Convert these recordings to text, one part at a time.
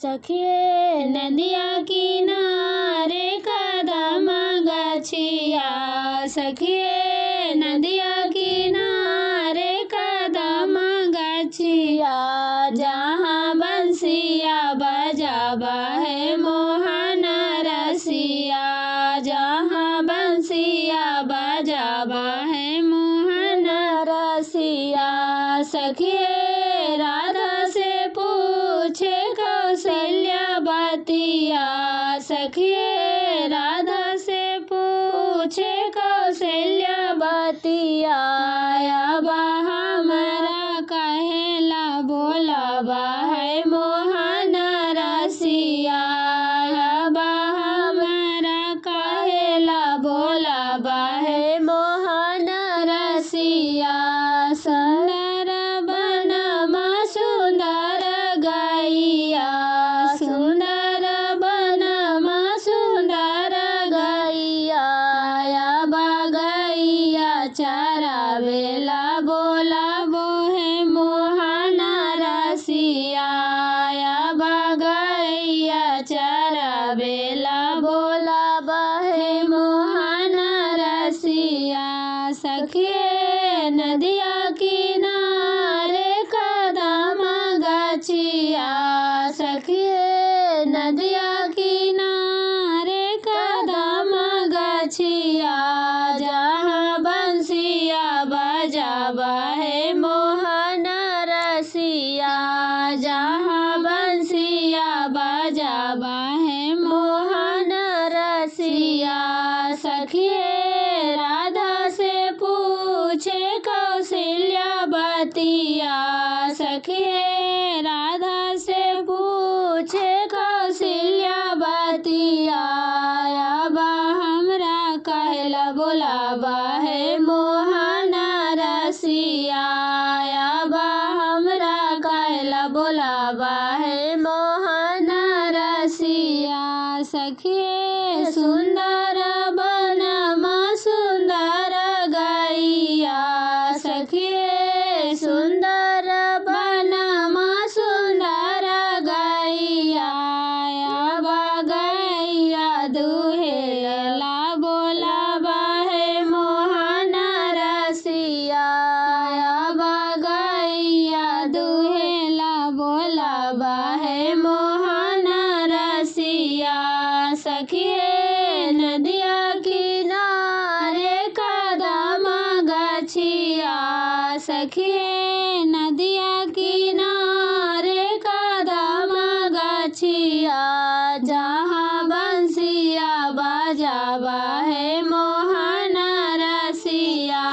सखिए नदिया किनारे कदम गछिया, सखिए नदिया किनारे कदम गछिया, जहाँ बंसिया बजावा है मोहन रसिया, जहाँ बंसिया बजावा है मोहन रसिया। सखिए राधा से पूछे कौशल्या बतिया, सखिए राधा से पूछे कौशल्या बतिया, अब हमरा कहेला बोलावा है मोहन रसिया, अब हमरा कहेला बोलावा है मोहन रसिया। सुंदर बनमा सुंदर गैया, सुंदर बनमा सुंदर गैया, अब गैया चरावेला बोलावो है मोहन रसिया, अब गैया चरावेला बोलावा है मोहन रसिया। सखिए नदिया किनारे कदम गछिया, सखिए नदिया किनारे कदम गछिया, जहाँ बंसिया बजावा है मोहन रसिया, जहाँ बंसिया बजावा है मोहन रसिया। सखिए राधा से पूछे कौशल्या बतिया, सखिए राधा से पूछे कौशल्या बतिया, अब हमरा कहला बोलावा है मोहन रसिया, अब हमरा कहला बोलावा है मोहन रसिया। सखिए सुंदर बनमा सुंदर गैया, सखिए सुंदर बनमा सुंदर गैया, अब गैया दुहेला बोलावा है मोहन रसिया, अब गैया दुहेला बोलावा है मोहन रसिया। सखिए नदिया किनारे कदम गछिया, सखिए नदिया किनारे कदम गछिया, जहाँ बंसिया बजावा है मोहन रसिया,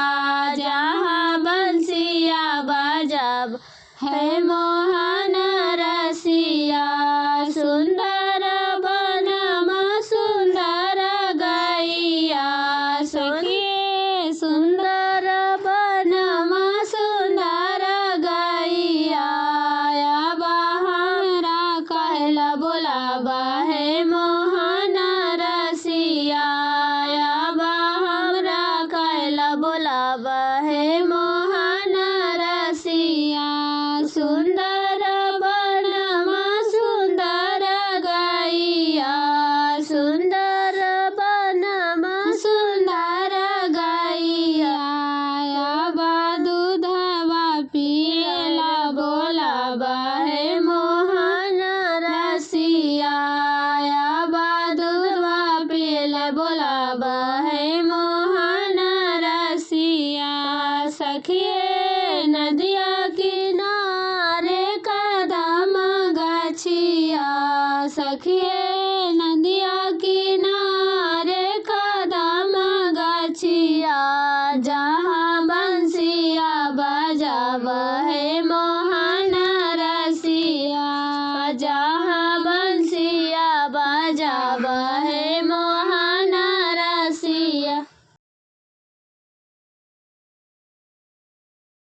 जहाँ बंसिया बजावा है मोहन रसिया। सुंदर बनमा सुंदर गैया, सखिए सुंदर बनमा सुंदर गैया, अब हमरा कहला बोलावा है मोहन रसिया, अब हमरा कहला बोलावा है मोहन रसिया। सुंदर बनमा सुंदर गैया, सुंदर बनमा सुंदर गैया, अब दूधवा पियला बोलावा है मोहन रसिया, अब दूधवा पियला बोलावा है मोहन रसिया। सखिए नदिया किनारे कदम गछिया, सखिए नदिया किनारे कदम गछिया, जा